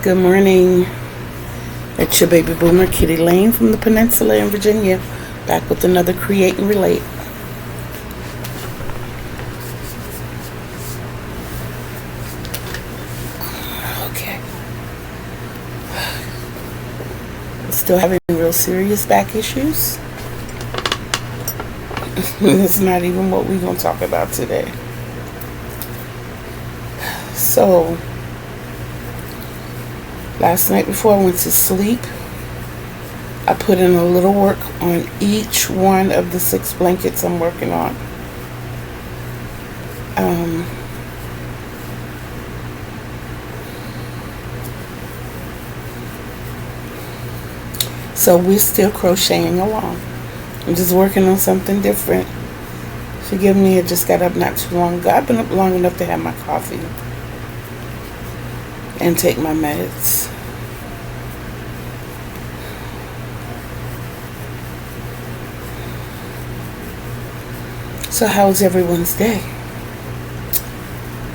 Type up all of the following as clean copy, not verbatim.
Good morning. It's your baby boomer, Kitty Lane from the Peninsula in Virginia, back with another Create and Relate. Okay. Still having real serious back issues. It's not even what we're going to talk about today. So, last night before I went to sleep, I put in a little work on each one of the 6 blankets I'm working on. So we're still crocheting along. I'm just working on something different. Forgive me, I just got up not too long ago. I've been up long enough to have my coffee and take my meds. So how's everyone's day?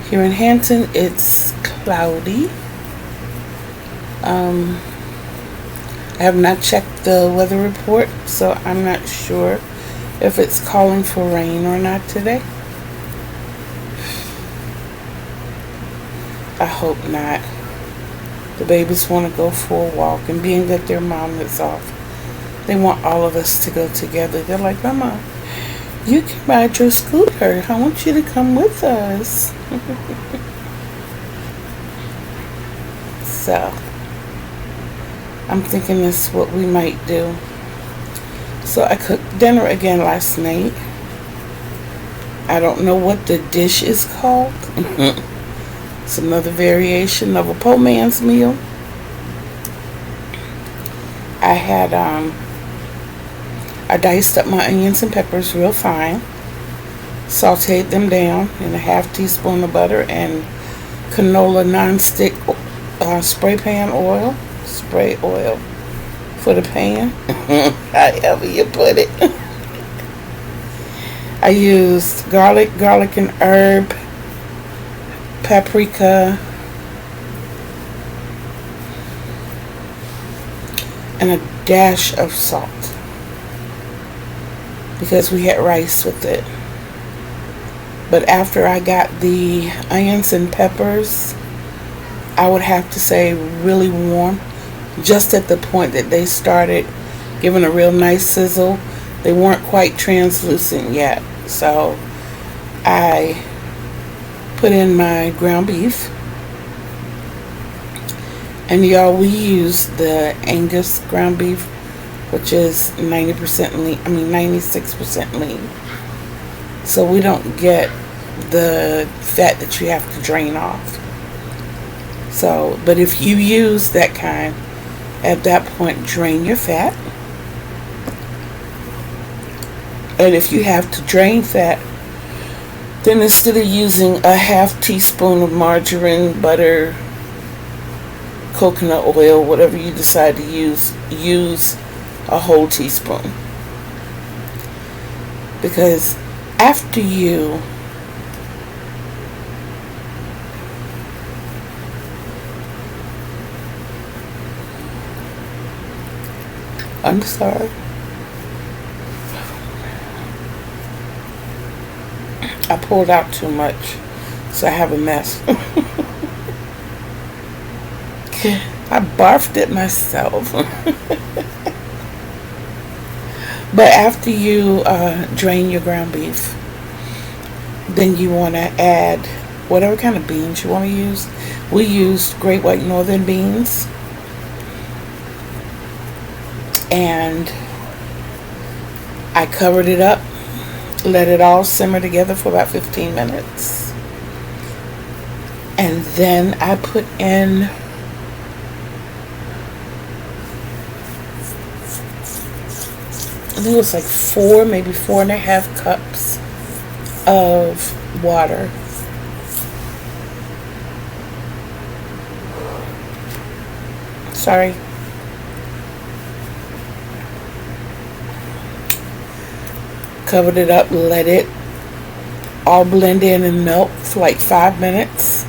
Here in Hampton, it's cloudy. I have not checked the weather report, so I'm not sure if it's calling for rain or not today. I hope not. The babies want to go for a walk, and being that their mom is off, they want all of us to go together. They're like, Mama, you can ride your scooter. I want you to come with us. So, I'm thinking this is what we might do. So I cooked dinner again last night. I don't know what the dish is called. It's another variation of a poor man's meal. I had, I diced up my onions and peppers real fine. Sauteed them down in a half teaspoon of butter and canola non-stick spray oil for the pan. However you put it. I used garlic and herb, paprika, and a dash of salt because we had rice with it. But after I got the onions and peppers, I would have to say really warm, just at the point that they started giving a real nice sizzle. They weren't quite translucent yet, so I put in my ground beef. And y'all, we use the Angus ground beef, which is 90% lean, 96% lean. So we don't get the fat that you have to drain off. So, but if you use that kind, at that point, drain your fat. And if you have to drain fat, then instead of using a half teaspoon of margarine, butter, coconut oil, whatever you decide to use a whole teaspoon. Because after you I'm sorry. I pulled out too much, so I have a mess. I barfed it myself. But after you drain your ground beef, then you want to add whatever kind of beans you want to use. We used great white northern beans. And I covered it up, let it all simmer together for about 15 minutes. And then I put in I think it was like 4, maybe 4.5 cups of water. Sorry. Covered it up, let it all blend in and melt for like 5 minutes.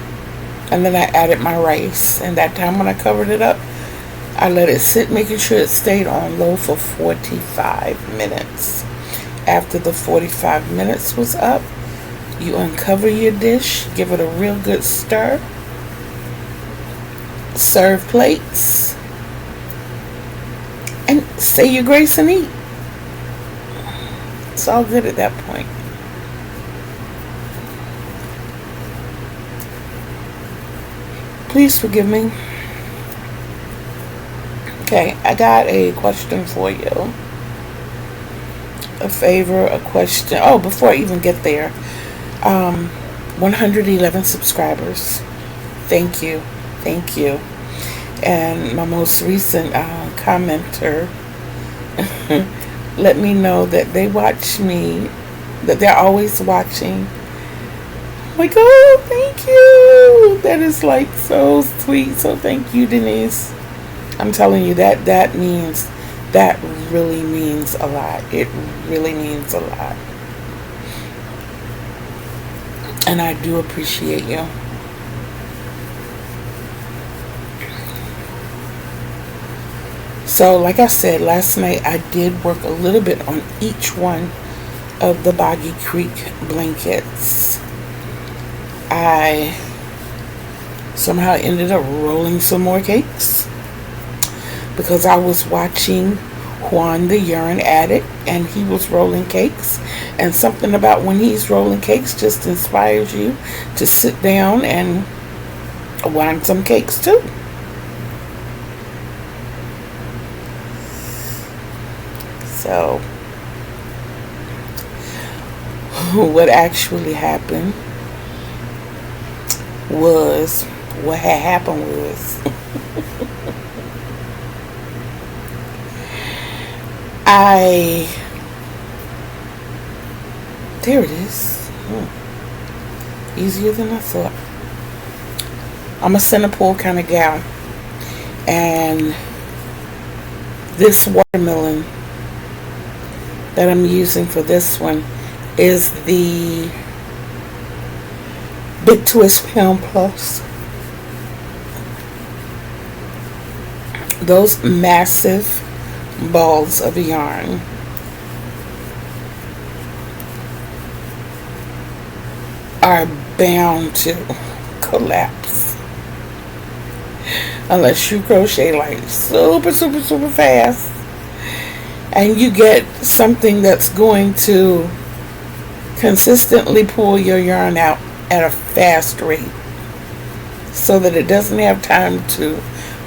and then I added my rice. And that time when I covered it up, I let it sit, making sure it stayed on low for 45 minutes. After the 45 minutes was up, you uncover your dish, give it a real good stir, serve plates, and say your grace and eat. It's all good at that point. Please forgive me. Okay, I got a question for you. A favor, a question. Oh, before I even get there, 111 subscribers. Thank you. Thank you. And my most recent commenter let me know that they watch me, that they're always watching. Like, oh, thank you. That is like so sweet. So thank you, Denise. I'm telling you, that really means a lot. It really means a lot. And I do appreciate you. So, like I said, last night I did work a little bit on each one of the Boggy Creek blankets. I somehow ended up rolling some more cakes because I was watching Juan the Yarn Addict, and he was rolling cakes, and something about when he's rolling cakes just inspires you to sit down and wind some cakes too. So what actually happened was, there it is. Easier than I thought. I'm a center pull kind of gal, and this watermelon that I'm using for this one is the Big Twist Pound Plus. Those massive balls of yarn are bound to collapse unless you crochet like super fast, and you get something that's going to consistently pull your yarn out at a fast rate so that it doesn't have time to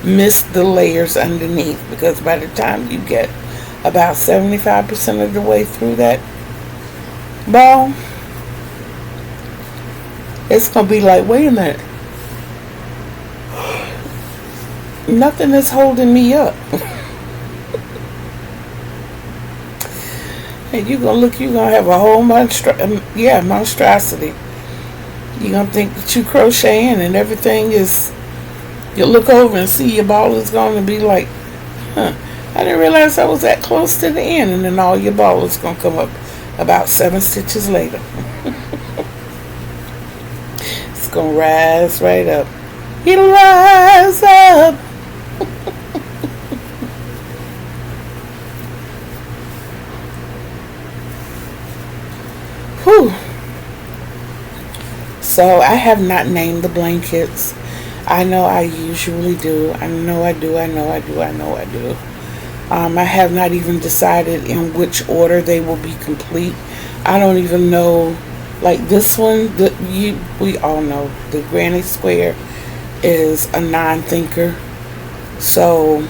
miss the layers underneath, because by the time you get about 75% of the way through that ball, it's going to be like, wait a minute, nothing is holding me up. And you're going to have a whole monstrosity. You're going to think that you're crocheting and everything is, you look over and see your ball is going to be like, I didn't realize I was that close to the end, and then all your ball is going to come up about 7 stitches later. It's going to rise right up. It'll rise up. Whew. So I have not named the blankets. I know I usually do. I know I do. I have not even decided in which order they will be complete. I don't even know. Like this one, we all know the Granny Square is a non-thinker. So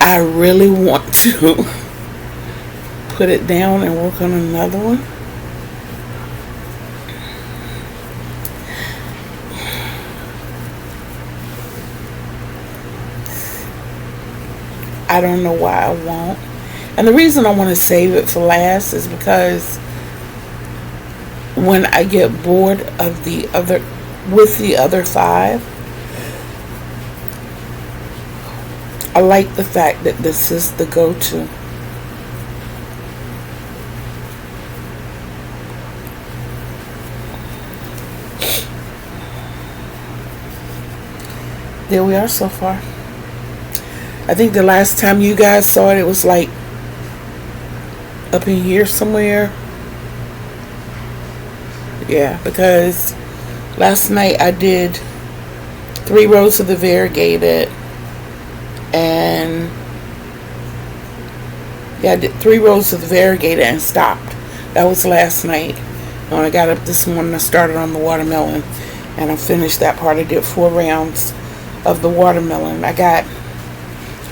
I really want to put it down and work on another one. I don't know why I won't. And the reason I want to save it for last is because when I get bored of the other 5, I like the fact that this is the go-to. there we are so far. I think the last time you guys saw it, it was like up in here somewhere. Yeah, because last night I did 3 rows of the variegated, and yeah, I did 3 rows of the variegated and stopped. That was last night. When I got up this morning, I started on the watermelon, and I finished that part. I did 4 rounds of the watermelon. I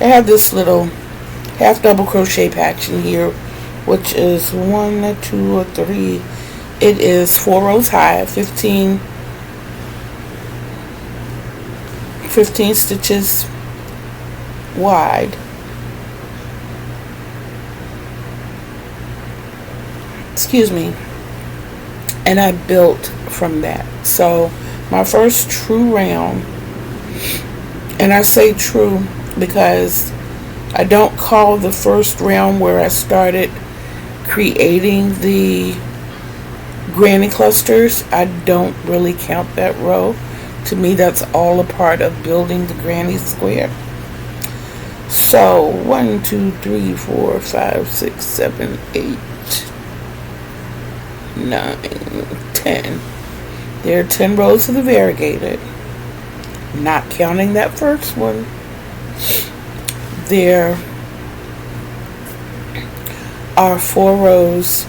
have this little half double crochet patch in here, which is 1, 2, or 3. It is 4 rows high, 15 stitches wide. Excuse me. And I built from that. So my first true round, and I say true because I don't call the first round where I started creating the granny clusters, I don't really count that row. To me, that's all a part of building the granny square. So 1, 2, 3, 4, 5, 6, 7, 8, 9, 10. There are 10 rows of the variegated, not counting that first one. There are 4 rows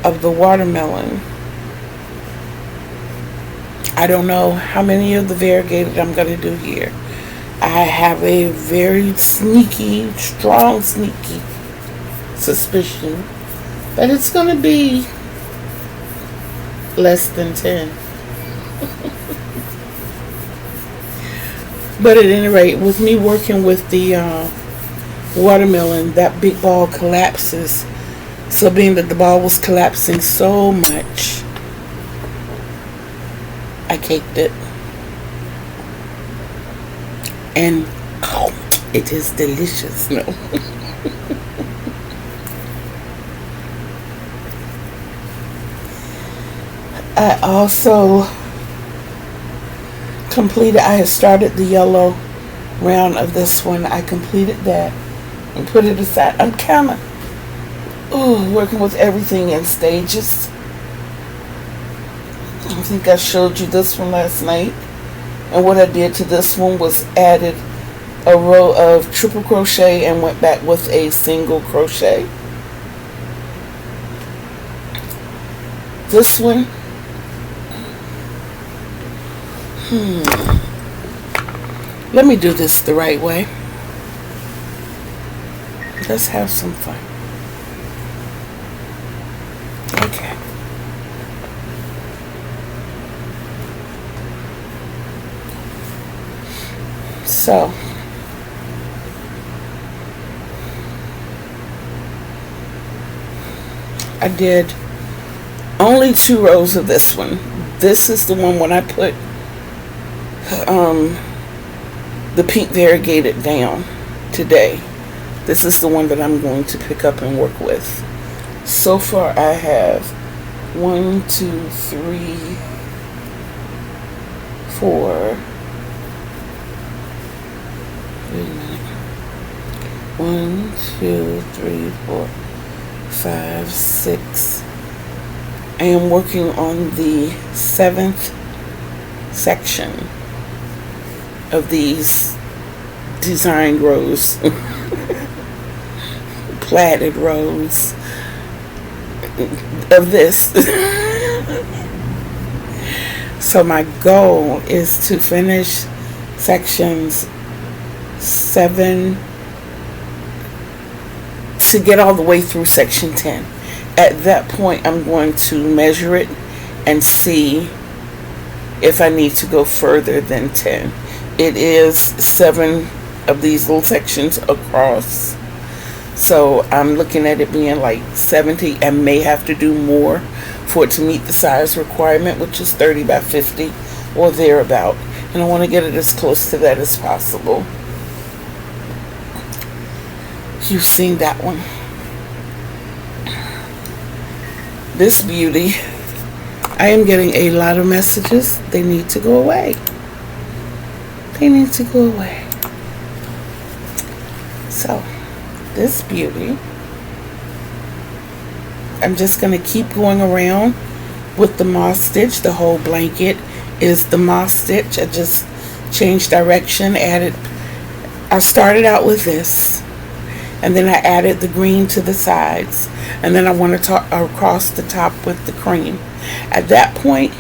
of the watermelon. I don't know how many of the variegated I'm going to do here. I have a very sneaky, strong sneaky suspicion that it's going to be less than 10. But at any rate, with me working with the watermelon, that big ball collapses. So being that the ball was collapsing so much, I caked it. And oh, it is delicious. No. I also completed, I had started the yellow round of this one. I completed that and put it aside. I'm kind of working with everything in stages. I think I showed you this one last night. And what I did to this one was added a row of triple crochet and went back with a single crochet. This one, let me do this the right way. Let's have some fun. Okay. So, I did only 2 rows of this one. This is the one when I put the pink variegated down today. This is the one that I'm going to pick up and work with. So far I have 1, 2, 3, 4. Wait a minute. 1, 2, 3, 4, 5, 6. I am working on the 7th section of these designed rows. Plaited rows of this. So my goal is to finish sections 7 to get all the way through section 10. At that point, I'm going to measure it and see if I need to go further than 10. It is 7 of these little sections across. So I'm looking at it being like 70. I may have to do more for it to meet the size requirement, which is 30 by 50 or thereabout. And I want to get it as close to that as possible. You've seen that one. This beauty, I am getting a lot of messages. They need to go away. They need to go away. So, this beauty, I'm just going to keep going around with the moss stitch. The whole blanket is the moss stitch. I just changed direction, I started out with this, and then I added the green to the sides, and then I want to across the top with the cream. At that point,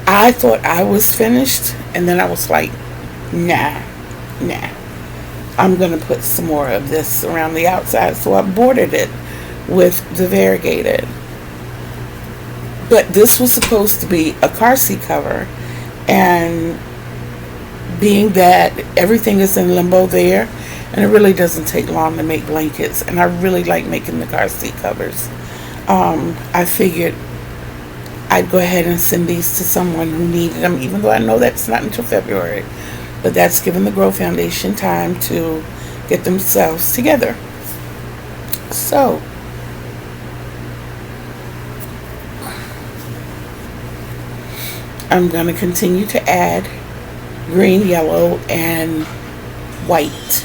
I thought I was finished, and then I was like, nah, I'm going to put some more of this around the outside. So I bordered it with the variegated. But this was supposed to be a car seat cover, and being that everything is in limbo there, and it really doesn't take long to make blankets, and I really like making the car seat covers, I figured I'd go ahead and send these to someone who needed them, even though I know that's not until February. But that's giving the Grow Foundation time to get themselves together. So, I'm going to continue to add green, yellow, and white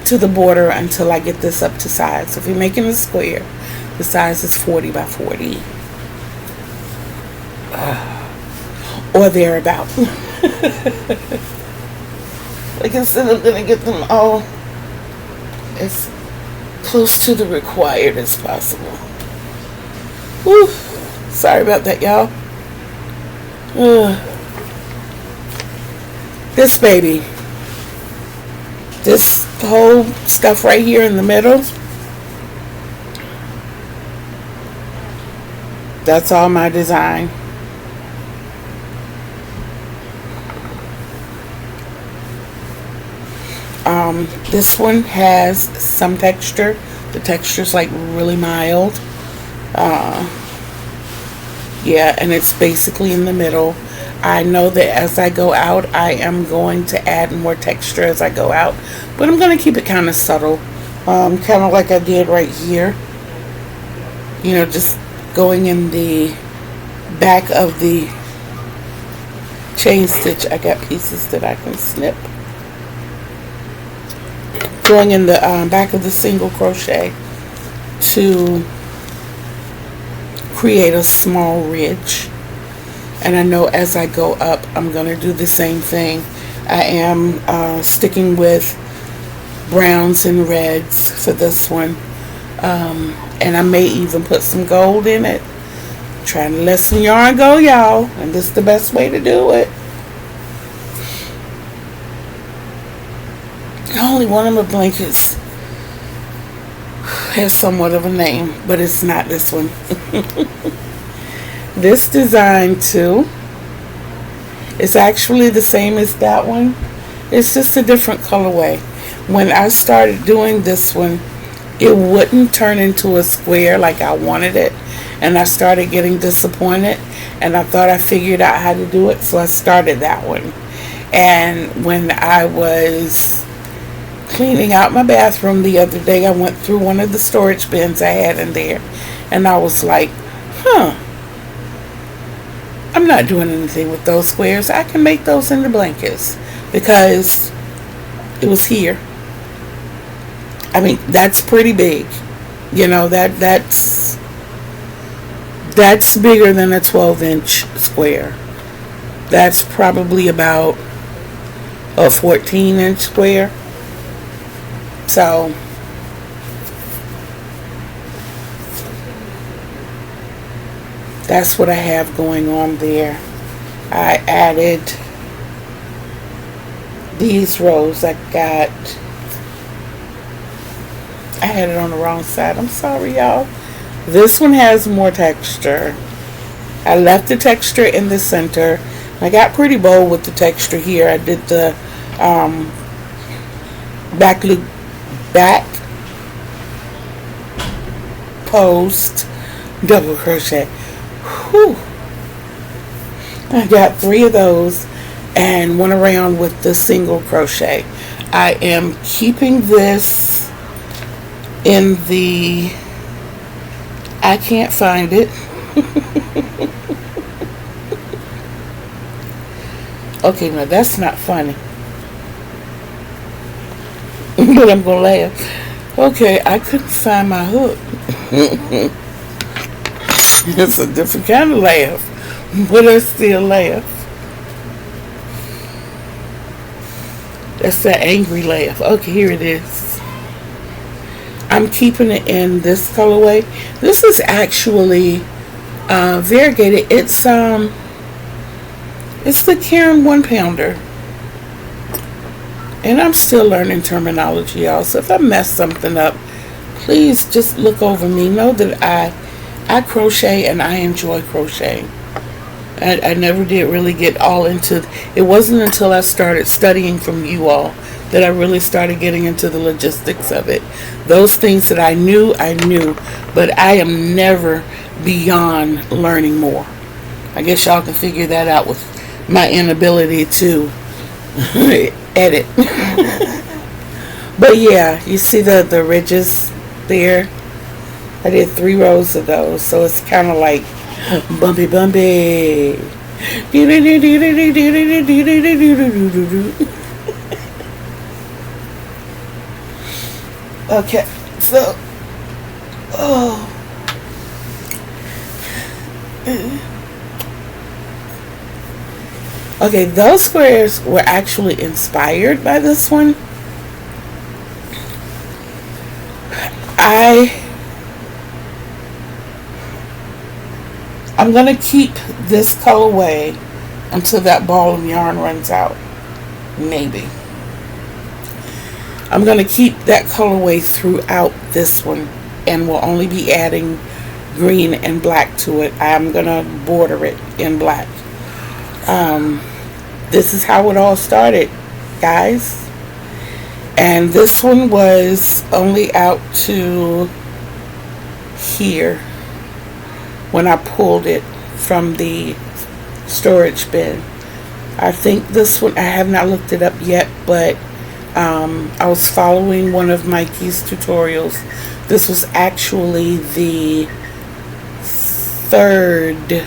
to the border until I get this up to size. So if you're making a square, the size is 40 by 40. Or thereabout. Like I said, I'm going to get them all as close to the required as possible. Whew. Sorry about that, y'all. This baby, this whole stuff right here in the middle, that's all my design. This one has some texture. The texture's like really mild. Yeah, and it's basically in the middle. I know that as I go out, I am going to add more texture as I go out, but I'm going to keep it kind of subtle, kind of like I did right here. You know, just going in the back of the chain stitch. I got pieces that I can snip. Going in the back of the single crochet to create a small ridge. And I know as I go up, I'm going to do the same thing. I am sticking with browns and reds for this one. And I may even put some gold in it. Trying to let some yarn go, y'all. And this is the best way to do it. Only one of my blankets has somewhat of a name, but it's not this one. This design too is actually the same as that one. It's just a different colorway. When I started doing this one, it wouldn't turn into a square like I wanted it, and I started getting disappointed, and I thought I figured out how to do it, so I started that one. And when I was cleaning out my bathroom the other day, I went through one of the storage bins I had in there, and I was like, I'm not doing anything with those squares. I can make those into blankets, because it was here. I mean, that's pretty big. You know, that's bigger than a 12-inch square. That's probably about a 14-inch square. So that's what I have going on there. I added these rows. I had it on the wrong side. I'm sorry, y'all. This one has more texture. I left the texture in the center. I got pretty bold with the texture here. I did the back post double crochet. Whew. I got 3 of those and went around with the single crochet. I am keeping this in the, I can't find it. Okay, now that's not funny. But I'm gonna laugh. Okay, I couldn't find my hook. It's a different kind of laugh, but I still laugh. That's that angry laugh. Okay, here it is. I'm keeping it in this colorway. This is actually variegated. It's the Karen 1-pounder. And I'm still learning terminology, y'all. So if I mess something up, please just look over me. Know that I crochet and I enjoy crocheting. I never did really get all into it. Wasn't until I started studying from you all that I really started getting into the logistics of it. Those things that I knew, but I am never beyond learning more. I guess y'all can figure that out with my inability to edit. But yeah, you see the ridges there? I did 3 rows of those, so it's kind of like bumpy. Okay, so okay, those squares were actually inspired by this one. I'm going to keep this colorway until that ball of yarn runs out. Maybe. I'm going to keep that colorway throughout this one, and we'll only be adding green and black to it. I'm going to border it in black. This is how it all started, guys. And this one was only out to here when I pulled it from the storage bin. I think this one, I have not looked it up yet, but I was following one of Mikey's tutorials. This was actually the third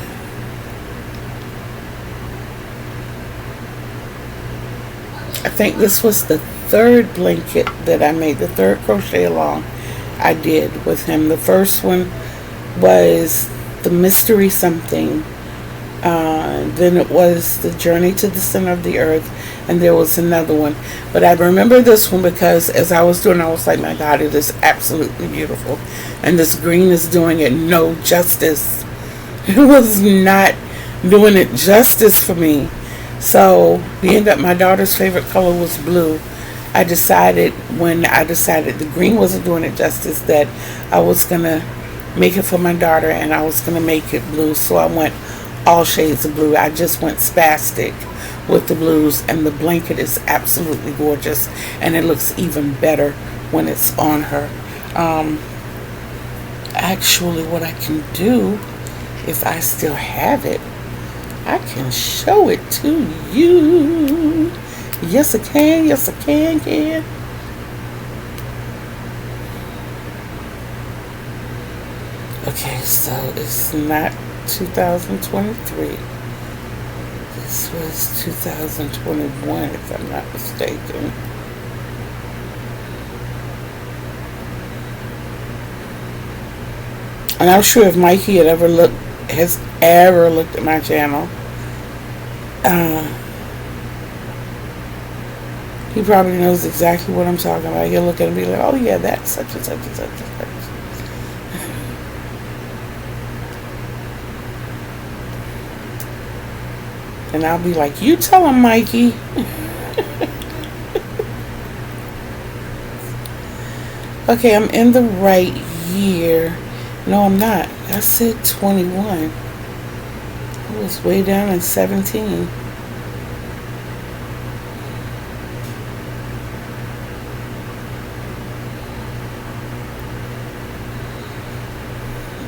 I think this was the third blanket that I made, the third crochet along I did with him. The first one was the mystery something, then it was the journey to the center of the earth, and there was another one. But I remember this one because as I was doing, I was like, my God, it is absolutely beautiful, and this green is doing it no justice. It was not doing it justice for me. So we ended up, my daughter's favorite color was blue. I decided when I decided the green wasn't doing it justice, that I was gonna make it for my daughter and I was gonna make it blue. So I went all shades of blue. I just went spastic with the blues, and the blanket is absolutely gorgeous, and it looks even better when it's on her. Actually, what I can do, if I still have it, I can show it to you. Yes, I can. Yes, I can. Okay, so it's not 2023. This was 2021, if I'm not mistaken. I'm not sure if Mikey has ever looked at my channel. He probably knows exactly what I'm talking about. He'll look at it and be like, oh yeah, that's such and such and such and such. And I'll be like, you tell him, Mikey. Okay, I'm in the right year. No, I'm not. I said 21. I was way down in 17.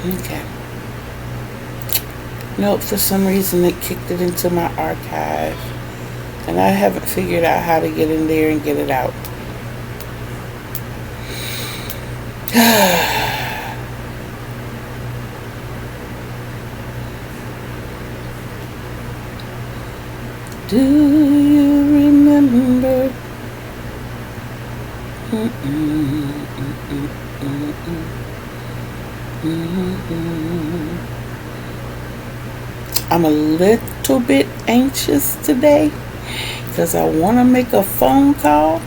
Okay. Nope, for some reason it kicked it into my archive. And I haven't figured out how to get in there and get it out. Do I'm a little bit anxious today because I want to make a phone call,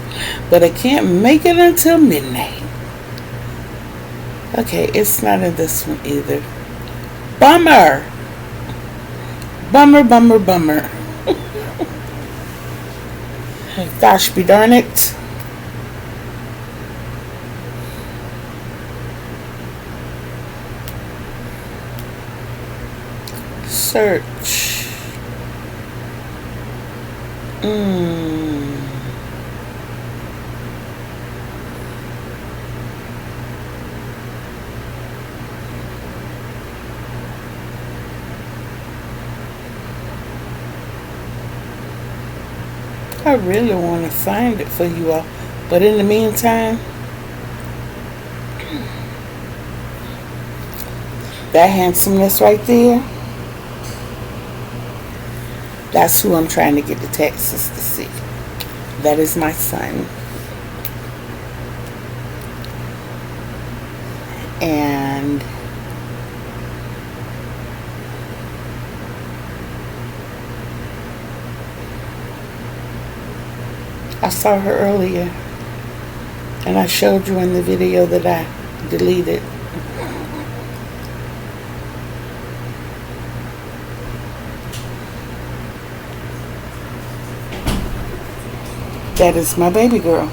but I can't make it until midnight. Okay, it's not in this one either. Bummer. Bummer, bummer, bummer. Gosh be darn it. Search. I really want to find it for you all, but in the meantime, that handsomeness right there, that's who I'm trying to get the Texas to see. That is my son. And I saw her earlier, and I showed you in the video that I deleted. That is my baby girl.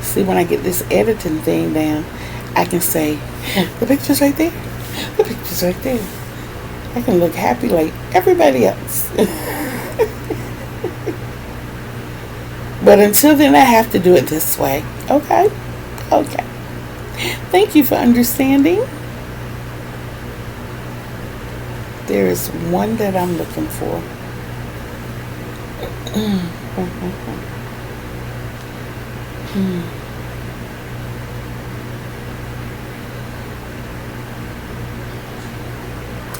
See, when I get this editing thing down, I can say, the picture's right there. The picture's right there. I can look happy like everybody else. But until then, I have to do it this way. Okay? Okay. Thank you for understanding. There is one that I'm looking for.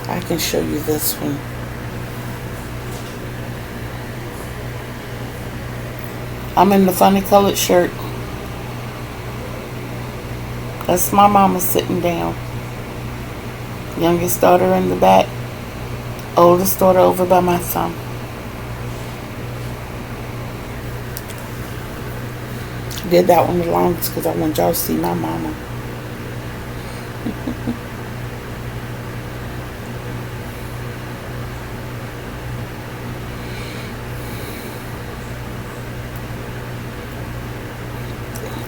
I can show you this one. I'm in the funny colored shirt. That's my mama sitting down. Youngest daughter in the back. Oldest daughter over by my thumb. Did that one the longest because I want y'all to see my mama.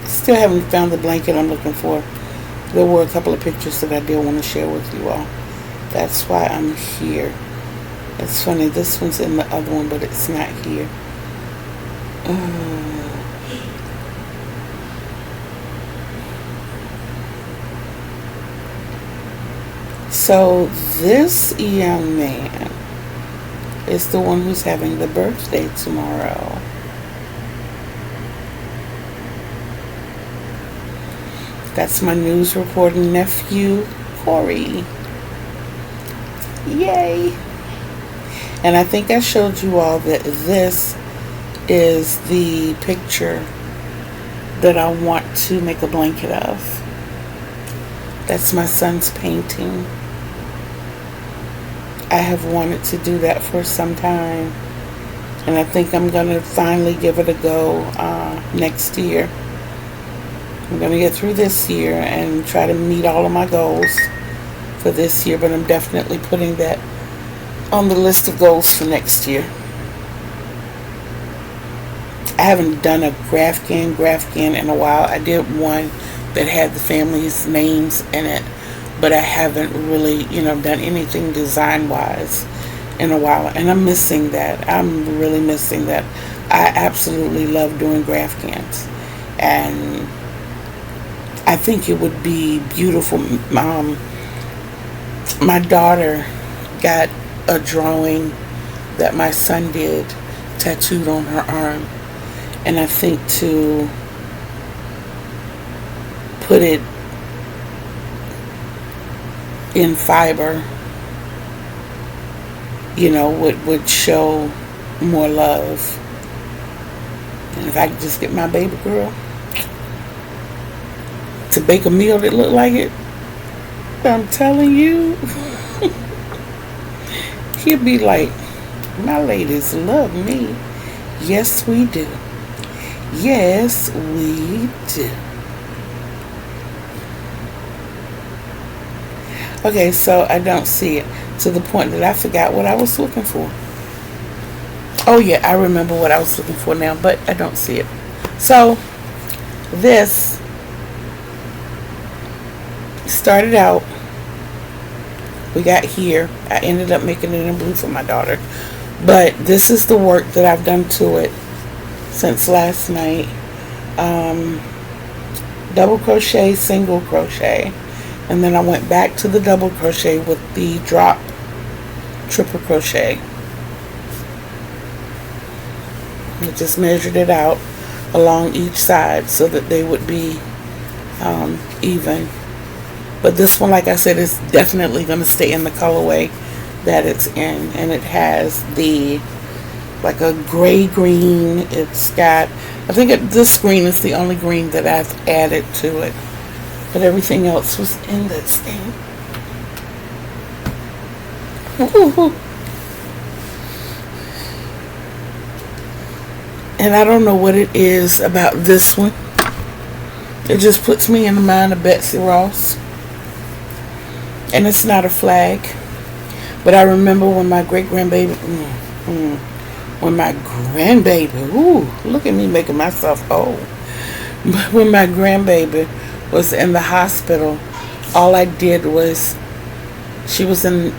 Still haven't found the blanket I'm looking for. There were a couple of pictures that I did want to share with you all. That's why I'm here. It's funny, this one's in the other one, but it's not here. So this young man is the one who's having the birthday tomorrow. That's my news reporting nephew, Corey. Yay! And I think I showed you all that this is the picture that I want to make a blanket of. That's my son's painting. I have wanted to do that for some time, and I think I'm going to finally give it a go next year. I'm going to get through this year and try to meet all of my goals for this year, but I'm definitely putting that on the list of goals for next year. I haven't done a graphic in a while. I did one that had the family's names in it, but I haven't really, done anything design-wise in a while, and I'm missing that. I'm really missing that. I absolutely love doing graphics, and I think it would be beautiful. My daughter got a drawing that my son did tattooed on her arm, and I think to put it in fiber would show more love. And if I could just get my baby girl to bake a meal that looked like it, I'm telling you, he'd be like, my ladies love me. Yes, we do. Yes, we do. Okay, so I don't see it, to the point that I forgot what I was looking for. Oh yeah, I remember what I was looking for now, but I don't see it. So this started out, we got here, I ended up making it in blue for my daughter, but this is the work that I've done to it since last night. Double crochet, single crochet, and then I went back to the double crochet with the drop triple crochet. I just measured it out along each side so that they would be even. But this one, like I said, is definitely going to stay in the colorway that it's in, and it has the like a gray green. It's got, I think this green is the only green that I've added to it, but everything else was in this thing. Woo-hoo. And I don't know what it is about this one. It just puts me in the mind of Betsy Ross. And it's not a flag. But I remember when my great-grandbaby, ooh, look at me making myself old. But when my grandbaby was in the hospital, all I did was, she was in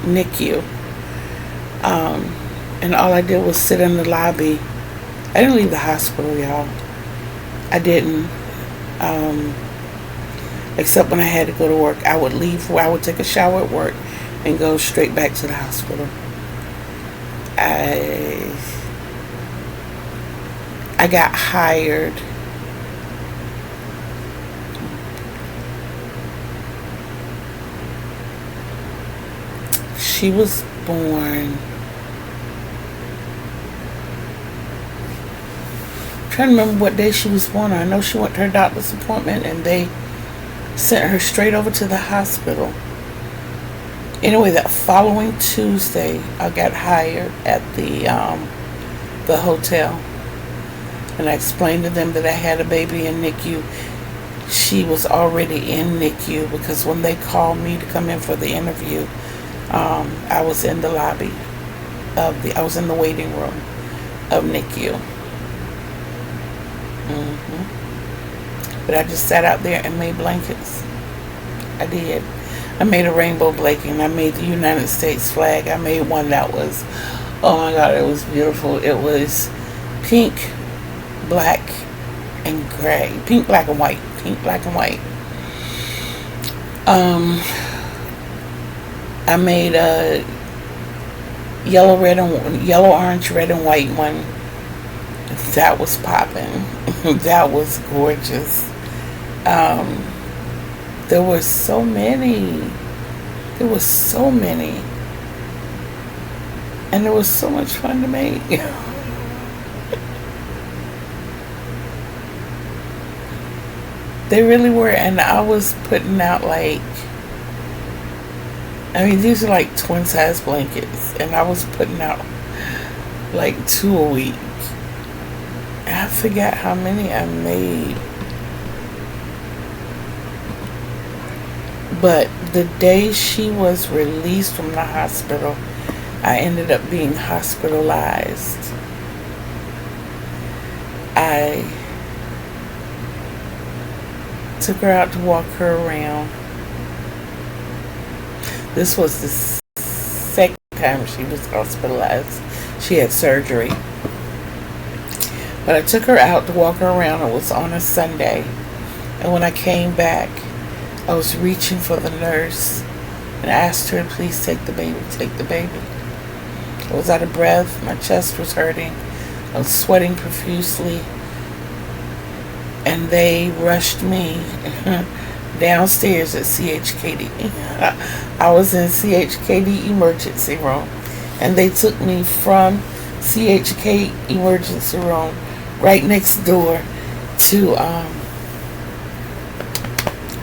NICU. And all I did was sit in the lobby. I didn't leave the hospital, y'all. I didn't. Except when I had to go to work. I would leave, I would take a shower at work and go straight back to the hospital. I got hired she was born, I'm trying to remember what day she was born. I know she went to her doctor's appointment and they sent her straight over to the hospital. Anyway, that following Tuesday, I got hired at the hotel, and I explained to them that I had a baby in NICU. She was already in NICU because when they called me to come in for the interview, I was in the lobby I was in the waiting room of NICU. But I just sat out there and made blankets. I did. I made a rainbow blanket. I made the United States flag. I made one that was, oh my God, it was beautiful. It was pink, black, and gray. Pink, black, and white. Pink, black, and white. I made a yellow, orange, red, and white one. That was popping. That was gorgeous. There were so many. There was so many. And it was so much fun to make. They really were. And I was putting out like, I mean, these are like twin size blankets. And I was putting out like 2 a week. I forgot how many I made. But the day she was released from the hospital, I ended up being hospitalized. I took her out to walk her around. This was the second time she was hospitalized. She had surgery. But I took her out to walk her around. It was on a Sunday. And when I came back, I was reaching for the nurse and asked her to please take the baby, take the baby. I was out of breath. My chest was hurting. I was sweating profusely. And they rushed me downstairs at CHKD. I was in CHKD emergency room. and they took me from CHK emergency room right next door to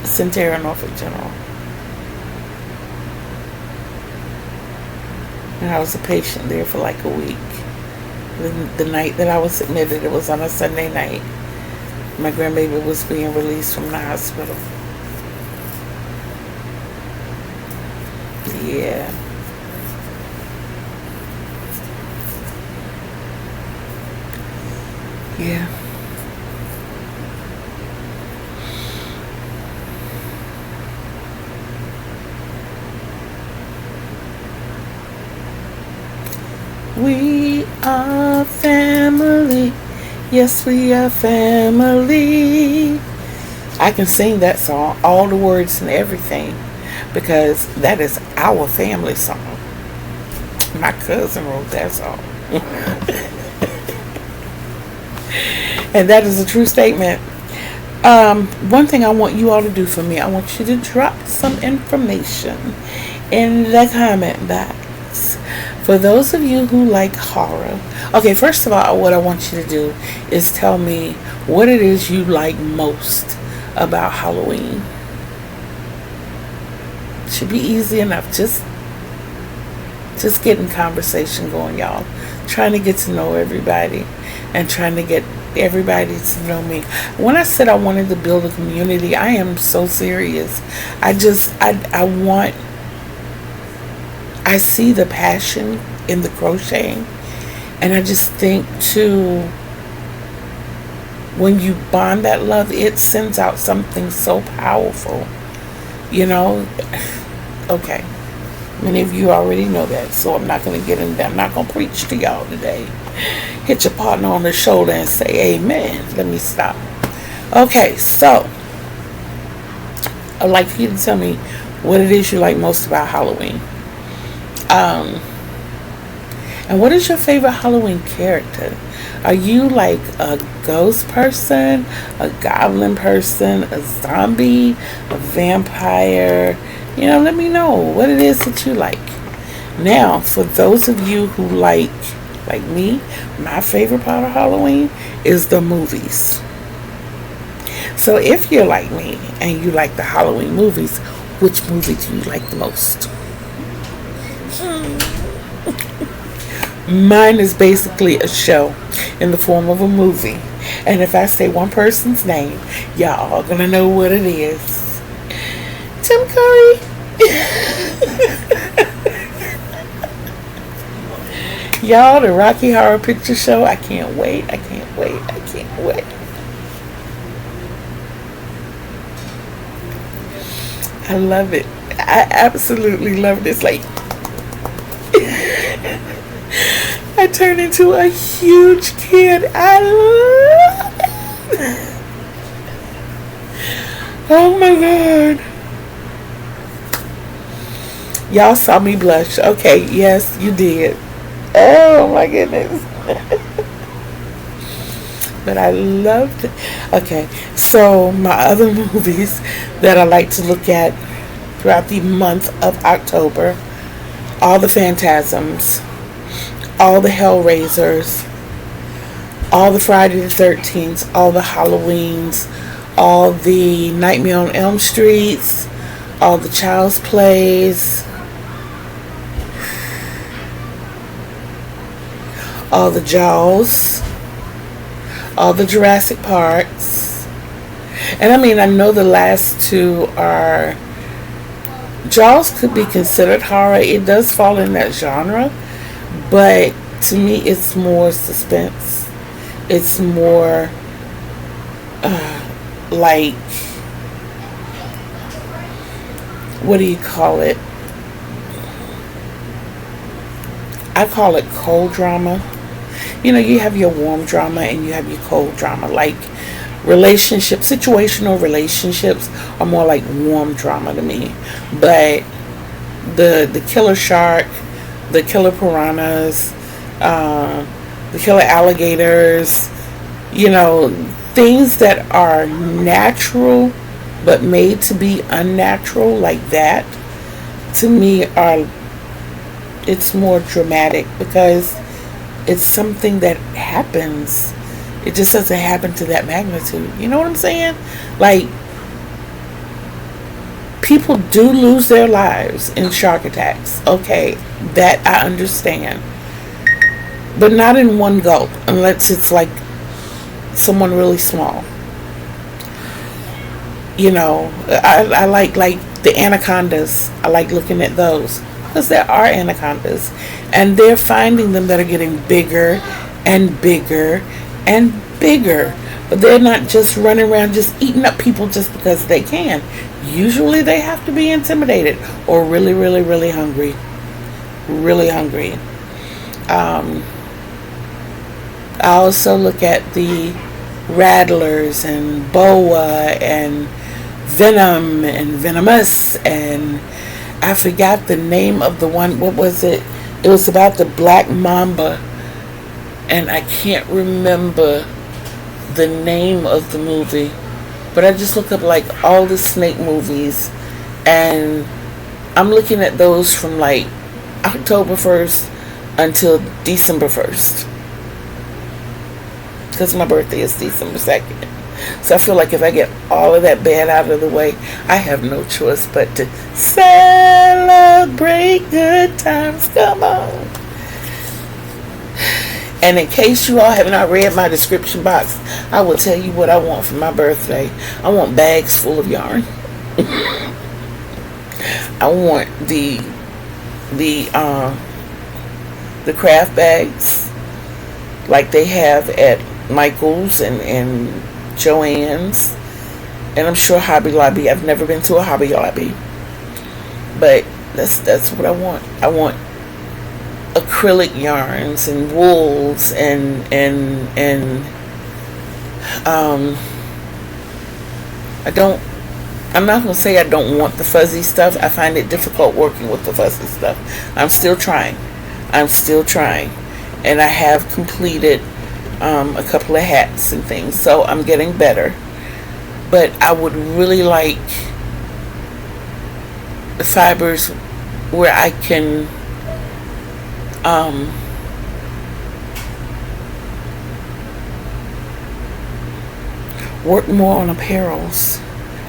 Centera Norfolk General. And I was a patient there for like a week. The night that I was admitted, it was on a Sunday night. My grandbaby was being released from the hospital. Yeah. Yeah. We are family. Yes, we are family. I can sing that song, all the words and everything, because that is our family song. My cousin wrote that song. And that is a true statement. One thing I want you all to do for me, I want you to drop some information in the comment box. For those of you who like horror, okay, first of all, what I want you to do is tell me what it is you like most about Halloween. Should be easy enough. Just getting conversation going, y'all. Trying to get to know everybody and trying to get everybody to know me. When I said I wanted to build a community, I am so serious. I see the passion in the crocheting, and I just think too, when you bond that love, it sends out something so powerful, you know. Okay, many of you already know that, so I'm not going to get into that. I'm not going to preach to y'all today. Hit your partner on the shoulder and say amen. Let me stop. Okay, so I'd like for you to tell me what it is you like most about Halloween. And what is your favorite Halloween character? Are you like a ghost person, a goblin person, a zombie, a vampire? You know, let me know what it is that you like. Now, for those of you who like me, my favorite part of Halloween is the movies. So if you're like me and you like the Halloween movies, which movie do you like the most? Mine is basically a show in the form of a movie. And if I say one person's name, y'all are gonna know what it is. Tim Curry. Y'all, the Rocky Horror Picture Show. I can't wait. I can't wait. I can't wait. I love it. I absolutely love this. Like, I turned into a huge kid. I love it. Oh my God. Y'all saw me blush. Okay, yes, you did. Oh my goodness. But I loved it. Okay, so my other movies that I like to look at throughout the month of October: all the Phantasms, all the Hellraisers, all the Friday the 13th, all the Halloweens, all the Nightmare on Elm Streets, all the Child's Plays, all the Jaws, all the Jurassic Parks. And I mean, I know the last two are, Jaws could be considered horror. It does fall in that genre, but to me it's more suspense. It's more like, what do you call it? I call it cold drama. You know, you have your warm drama and you have your cold drama. Like situational relationships are more like warm drama to me. But the killer shark, the killer piranhas, the killer alligators, you know, things that are natural but made to be unnatural, like that, to me are It's more dramatic because it's something that happens. It just doesn't happen to that magnitude. You know what I'm saying? Like, people do lose their lives in shark attacks. Okay, that I understand. But not in one gulp, unless it's like someone really small. You know, I like the anacondas. I like looking at those because there are anacondas, and they're finding them that are getting bigger and bigger and bigger. But they're not just running around just eating up people just because they can. Usually they have to be intimidated or really, really, really hungry. Really hungry. I also look at the rattlers and boa and venom and venomous, and I forgot the name of the one. What was it? It was about the black mamba, and I can't remember the name of the movie, but I just look up like all the snake movies, and I'm looking at those from like October 1st until December 1st, because my birthday is December 2nd. So I feel like if I get all of that bad out of the way, I have no choice but to celebrate good times. Come on. And in case you all have not read my description box, I will tell you what I want for my birthday. I want bags full of yarn. I want the craft bags like they have at Michael's and Joann's, and I'm sure Hobby Lobby. I've never been to a Hobby Lobby, but that's what I want. I want acrylic yarns and wools and I'm not going to say I don't want the fuzzy stuff. I find it difficult working with the fuzzy stuff. I'm still trying, and I have completed a couple of hats and things, so I'm getting better. But I would really like the fibers where I can work more on apparels.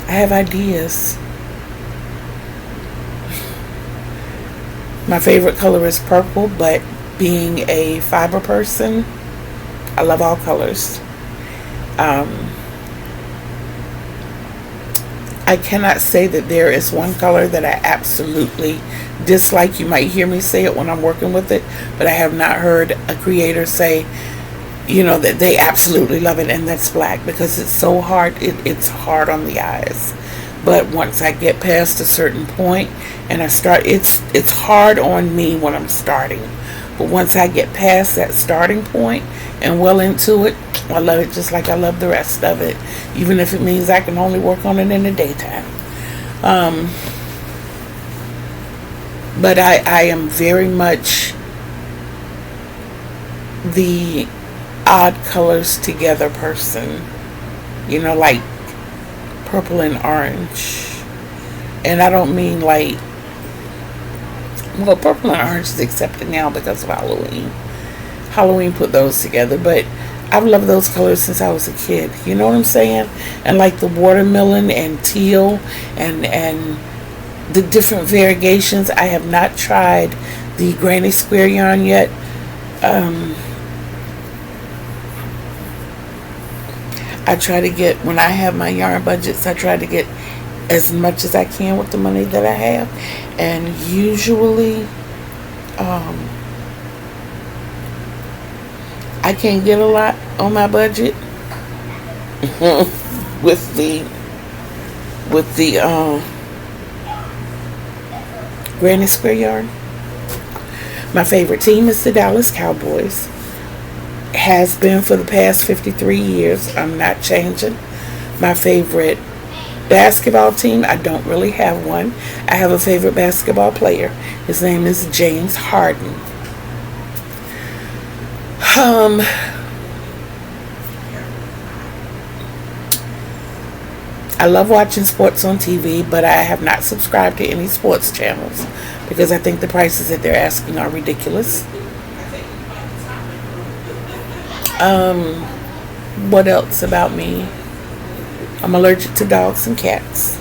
I have ideas. My favorite color is purple, but being a fiber person, I love all colors. I cannot say that there is one color that I absolutely dislike. You might hear me say it when I'm working with it, but I have not heard a creator say, that they absolutely love it, and that's black, because it's so hard. It's hard on the eyes. But once I get past a certain point and I start, it's hard on me when I'm starting. But once I get past that starting point and well into it, I love it just like I love the rest of it, even if it means I can only work on it in the daytime. But I am very much the odd colors together person, like purple and orange. And I don't mean like, well, purple and orange is accepted now because of Halloween put those together, but I've loved those colors since I was a kid. You know what I'm saying? And like the watermelon and teal and the different variegations. I have not tried the granny square yarn yet. I try to get, when I have my yarn budgets, I try to get as much as I can with the money that I have. And usually, I can't get a lot on my budget with the granny square yarn. My favorite team is the Dallas Cowboys. Has been for the past 53 years. I'm not changing. My favorite basketball team, I don't really have one. I have a favorite basketball player. His name is James Harden. I love watching sports on TV, but I have not subscribed to any sports channels because I think the prices that they're asking are ridiculous. What else about me? I'm allergic to dogs and cats.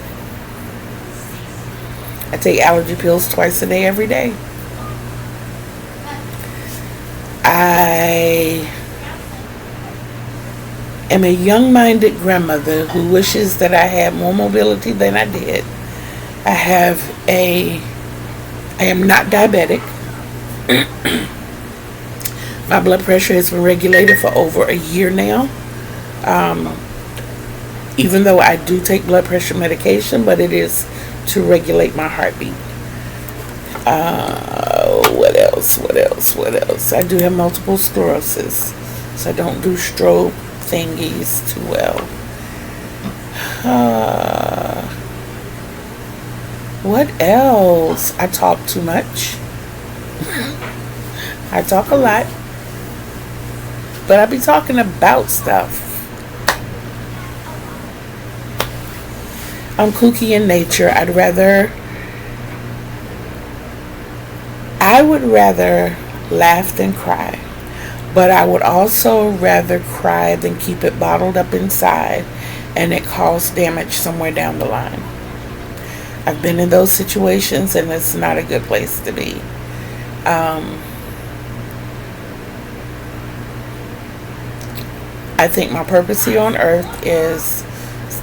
I take allergy pills twice a day, every day. I am a young-minded grandmother who wishes that I had more mobility than I did. I am not diabetic. My blood pressure has been regulated for over a year now. Even though I do take blood pressure medication, but it is to regulate my heartbeat. What else? I do have multiple sclerosis, so I don't do stroke thingies too well. What else? I talk too much. I talk a lot, but I be talking about stuff. I'm kooky in nature. I would rather laugh than cry, but I would also rather cry than keep it bottled up inside and it cause damage somewhere down the line. I've been in those situations and it's not a good place to be. I think my purpose here on earth is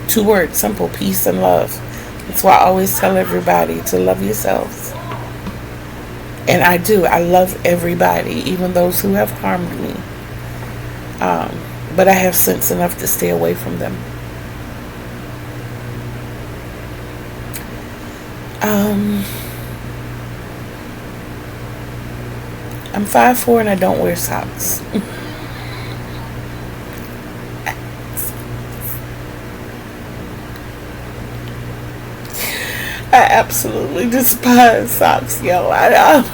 2 words, simple: peace and love. That's why I always tell everybody to love yourselves. And I do. I love everybody, even those who have harmed me. But I have sense enough to stay away from them. I'm 5'4" and I don't wear socks. I absolutely despise socks, yo. I know.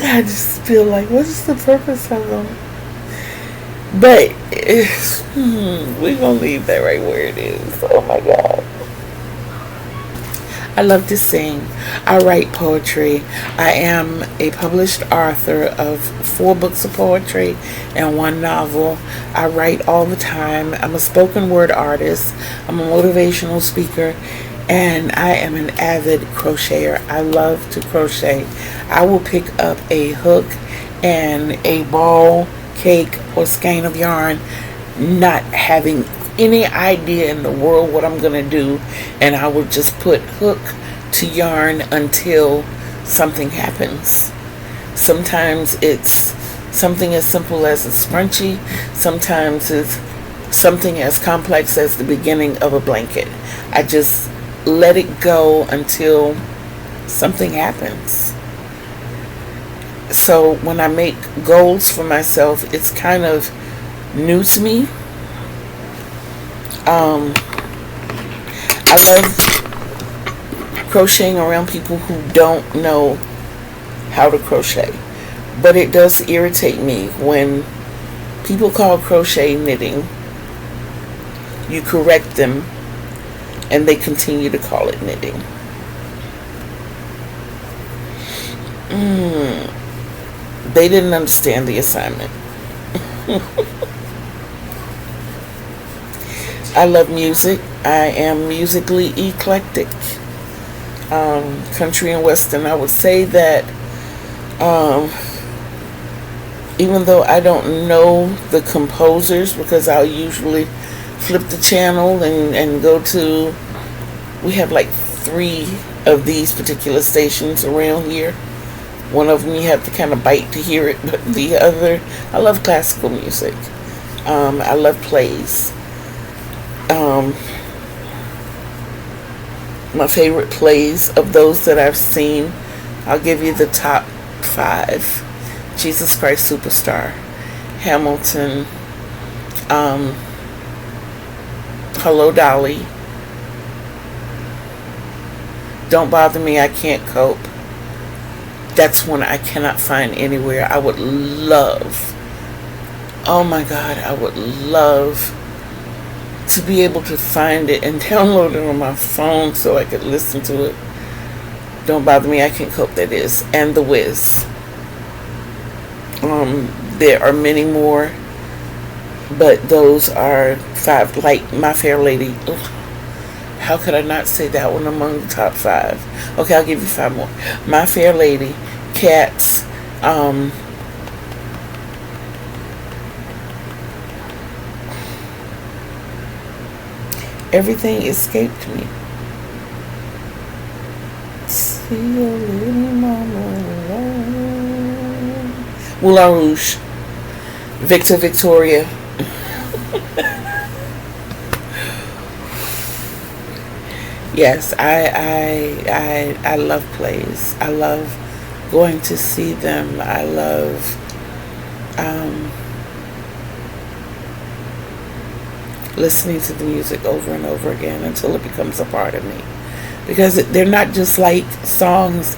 I just feel like, what is the purpose of them? But we're going to leave that right where it is. Oh my God. I love to sing. I write poetry. I am a published author of 4 books of poetry and 1 novel. I write all the time. I'm a spoken word artist. I'm a motivational speaker. And I am an avid crocheter. I love to crochet. I will pick up a hook and a ball, cake, or skein of yarn, not having any idea in the world what I'm going to do, and I will just put hook to yarn until something happens. Sometimes it's something as simple as a scrunchie. Sometimes it's something as complex as the beginning of a blanket. I just let it go until something happens. So when I make goals for myself, it's kind of new to me. I love crocheting around people who don't know how to crochet, but it does irritate me when people call crochet knitting. You correct them and they continue to call it knitting. They didn't understand the assignment. I love music. I am musically eclectic. Country and Western. I would say that even though I don't know the composers, because I'll usually flip the channel and go to, we have like 3 of these particular stations around here. One of them you have to kind of bite to hear it, but the other, I love classical music. I love plays. My favorite plays of those that I've seen, I'll give you the top 5. Jesus Christ Superstar, Hamilton, Hello Dolly, Don't Bother Me, I Can't Cope. That's one I cannot find anywhere. I would love, oh my God, I would love to be able to find it and download it on my phone so I could listen to it. Don't Bother Me, I Can't Cope, that is. And The Wiz. There are many more, but those are 5. Like My Fair Lady. Ugh. How could I not say that one among the top 5? Okay, I'll give you 5 more. My Fair Lady, Cats, Everything Escaped Me. See your little mama alone. Moulin Rouge, Victor Victoria. Yes, I love plays. I love going to see them. I love listening to the music over and over again until it becomes a part of me. Because they're not just like songs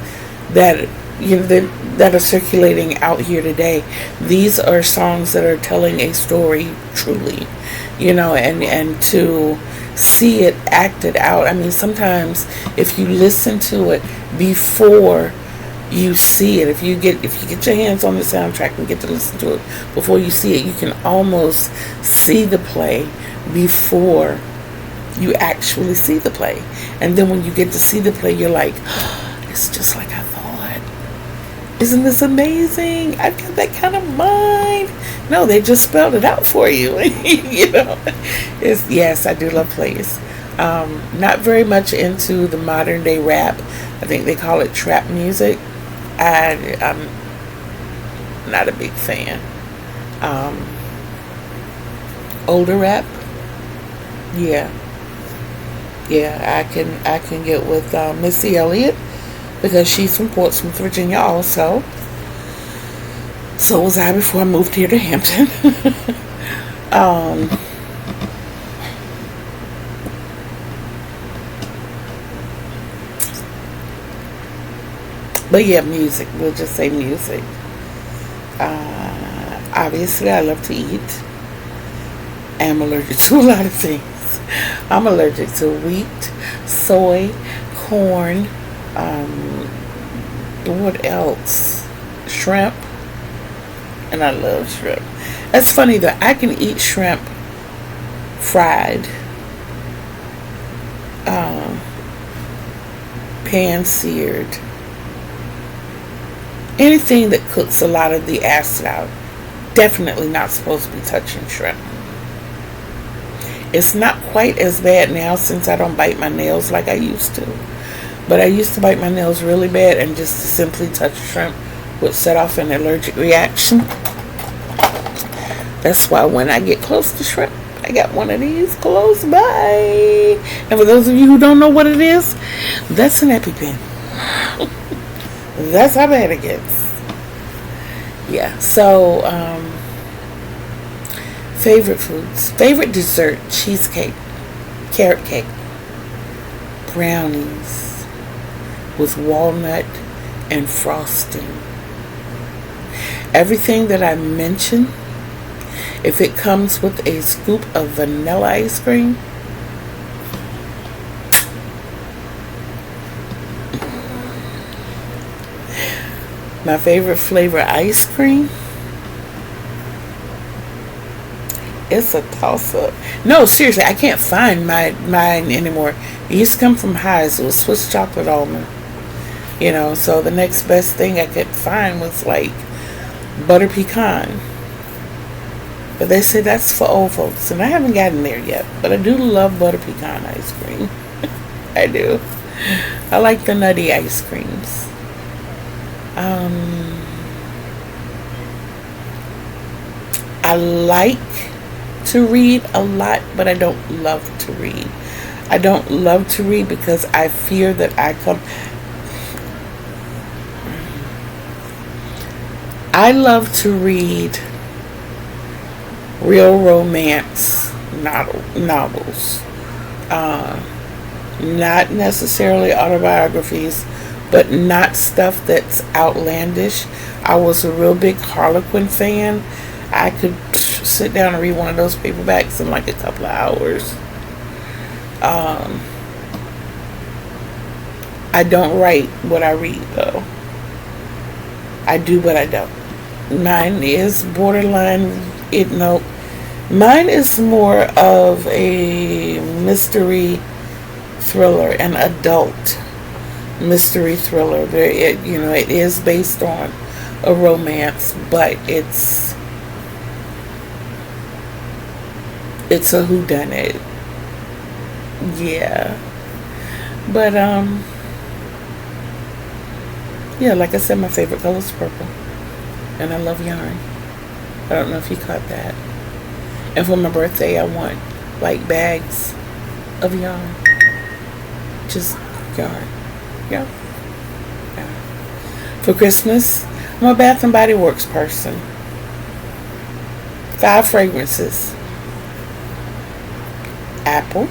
that that are circulating out here today. These are songs that are telling a story truly, and to see it acted out. I mean, sometimes if you listen to it before you see it, if you get your hands on the soundtrack and get to listen to it before you see it, you can almost see the play before you actually see the play. And then when you get to see the play, you're like, oh, it's just like I thought. Isn't this amazing? I've got that kind of mind. No, they just spelled it out for you. Yes, I do love plays. Not very much into the modern day rap. I think they call it trap music. I'm not a big fan. Older rap, yeah, I can get with Missy Elliott, because she's from Portsmouth, Virginia also. So was I before I moved here to Hampton. But yeah, music. We'll just say music. Obviously, I love to eat. I'm allergic to a lot of things. I'm allergic to wheat, soy, corn, what else? Shrimp. And I love shrimp. That's funny though. I can eat shrimp fried, pan seared. Anything that cooks a lot of the acid out. Definitely not supposed to be touching shrimp. It's not quite as bad now since I don't bite my nails like I used to. But I used to bite my nails really bad, and just to simply touch shrimp would set off an allergic reaction. That's why when I get close to shrimp, I got one of these close by. And for those of you who don't know what it is, that's an EpiPen. That's how bad it gets. Yeah, so favorite foods. Favorite dessert, cheesecake, carrot cake, brownies with walnut and frosting. Everything that I mentioned, if it comes with a scoop of vanilla ice cream, my favorite flavor ice cream, it's a toss-up. No, seriously, I can't find mine anymore. It used to come from Highs. It was Swiss chocolate almond. So the next best thing I could find was like butter pecan. But they say that's for old folks, and I haven't gotten there yet. But I do love butter pecan ice cream. I do. I like the nutty ice creams. I like to read a lot, but I don't love to read. I don't love to read because I fear that I love to read real romance novels. Not necessarily autobiographies, but not stuff that's outlandish. I was a real big Harlequin fan. I could sit down and read one of those paperbacks in like a couple of hours. I don't write what I read though. I do, but I don't. Mine is borderline. Mine is more of a mystery thriller, an adult mystery thriller. It is based on a romance, but it's a whodunit. Yeah, but yeah, like I said, my favorite color is purple, and I love yarn. I don't know if you caught that. And for my birthday, I want like bags of yarn. Just yarn. Yeah. For Christmas, I'm a Bath and Body Works person. 5 fragrances. Apple,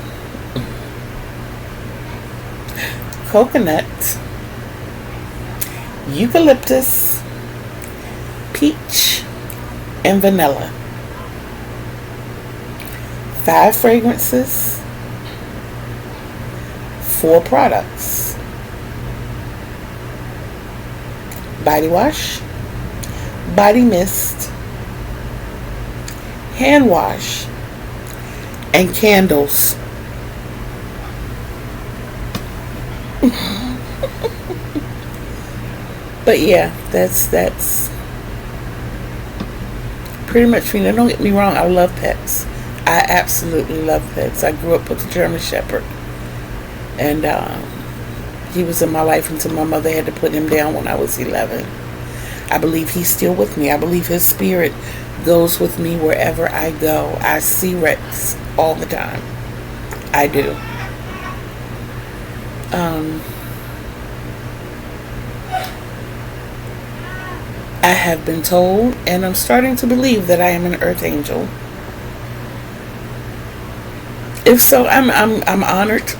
coconut, eucalyptus, peach, and vanilla. 5 fragrances, 4 products. Body wash, body mist, hand wash, and candles. But yeah, that's pretty much me. Now, don't get me wrong, I love pets. I absolutely love pets. I grew up with a German Shepherd, and he was in my life until my mother had to put him down when I was 11. I believe he's still with me. I believe his spirit goes with me wherever I go. I see Rex all the time. I do. I have been told, and I'm starting to believe, that I am an earth angel. If so, I'm honored.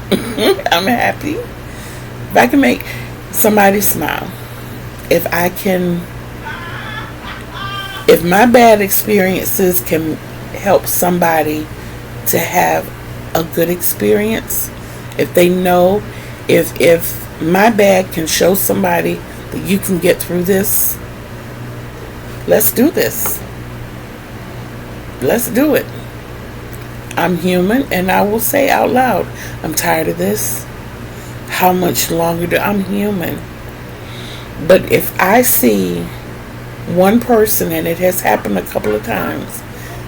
I'm happy. If I can make somebody smile, if my bad experiences can help somebody to have a good experience, if they know, if my bad can show somebody that you can get through this, let's do this. Let's do it. I'm human, and I will say out loud, I'm tired of this. How much longer I'm human. But if I see one person, and it has happened a couple of times,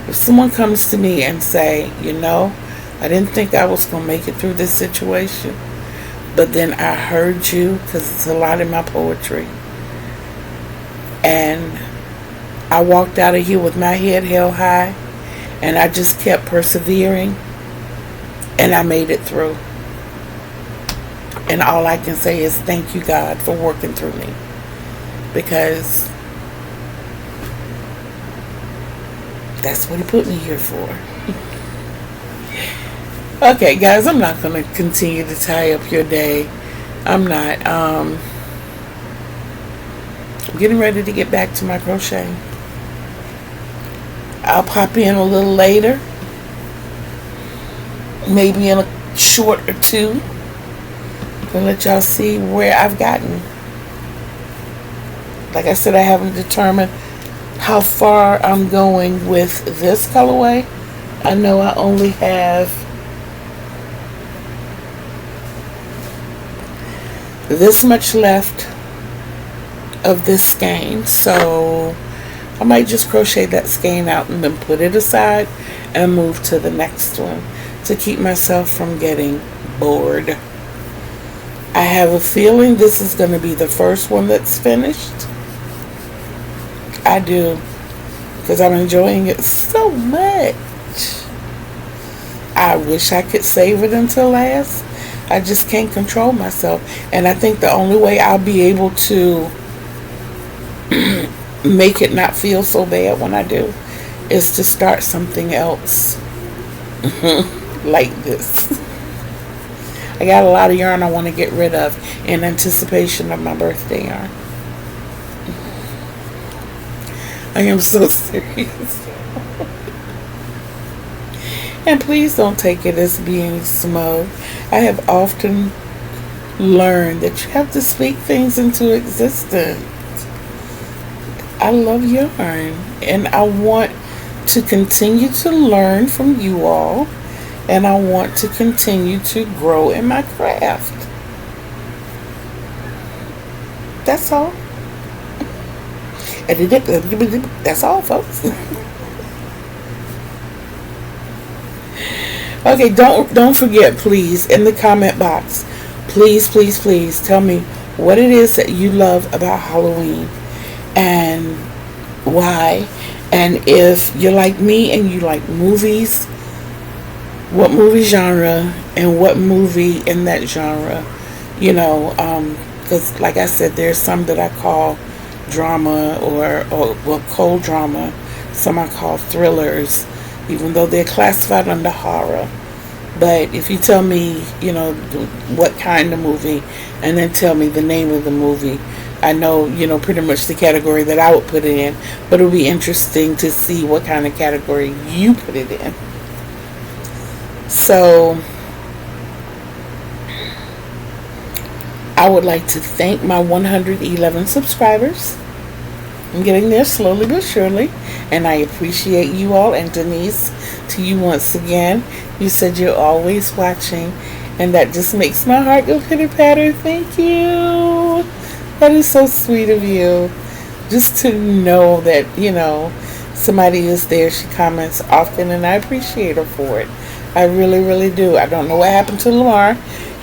if someone comes to me and say, I didn't think I was going to make it through this situation, but then I heard you, because it's a lot in my poetry, and I walked out of here with my head held high, and I just kept persevering, and I made it through. And all I can say is thank you, God, for working through me, because that's what He put me here for. Okay, guys, I'm not going to continue to tie up your day. I'm not. I'm getting ready to get back to my crochet. I'll pop in a little later, maybe in a short or two, to let y'all see where I've gotten. Like I said, I haven't determined how far I'm going with this colorway. I know I only have this much left of this skein, so I might just crochet that skein out and then put it aside and move to the next one to keep myself from getting bored. I have a feeling this is going to be the first one that's finished. I do, because I'm enjoying it so much. I wish I could save it until last. I just can't control myself, and I think the only way I'll be able to make it not feel so bad when I do is to start something else like this. I got a lot of yarn I want to get rid of in anticipation of my birthday yarn. I am so serious. And please don't take it as being smug. I have often learned that you have to speak things into existence. I love yarn, and I want to continue to learn from you all, and I want to continue to grow in my craft. That's all. That's all, folks. Okay, don't forget, please, in the comment box, please tell me what it is that you love about Halloween and why. And if you're like me and you like movies, what movie genre and what movie in that genre, because like I said, there's some that I call drama or cold drama, some I call thrillers, even though they're classified under horror. But if you tell me, what kind of movie, and then tell me the name of the movie, I know, pretty much the category that I would put it in. But it'll be interesting to see what kind of category you put it in. So, I would like to thank my 111 subscribers. I'm getting there slowly but surely, and I appreciate you all. And Denise, to you once again, you said you're always watching, and that just makes my heart go pitter-patter. Thank you. That is so sweet of you. Just to know that, somebody is there. She comments often, and I appreciate her for it. I really do. I don't know what happened to Lamar.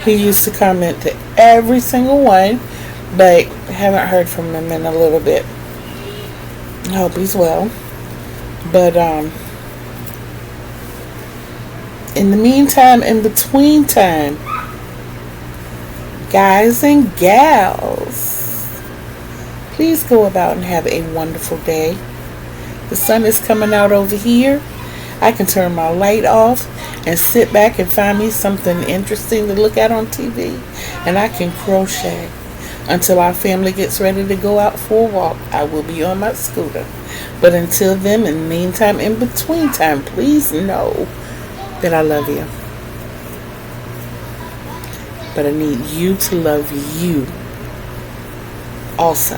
He used to comment to every single one, but I haven't heard from him in a little bit. I hope he's well. But in the meantime, in between time, guys and gals, please go about and have a wonderful day. The sun is coming out over here. I can turn my light off and sit back and find me something interesting to look at on TV, and I can crochet. Until our family gets ready to go out for a walk, I will be on my scooter. But until then, in the meantime, in between time, please know that I love you. But I need you to love you also.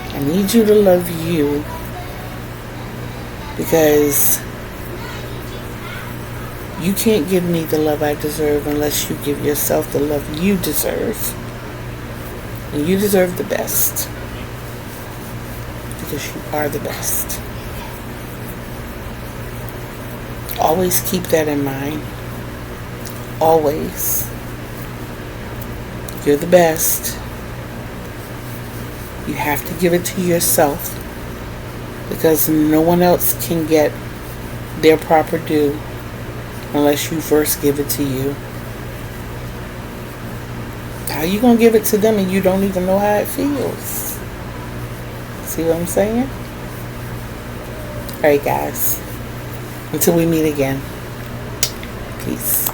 I need you to love you, because you can't give me the love I deserve unless you give yourself the love you deserve. And you deserve the best, because you are the best. Always keep that in mind. Always. You're the best. You have to give it to yourself, because no one else can get their proper due unless you first give it to you. How you gonna give it to them and you don't even know how it feels? See what I'm saying? Alright, guys. Until we meet again. Peace.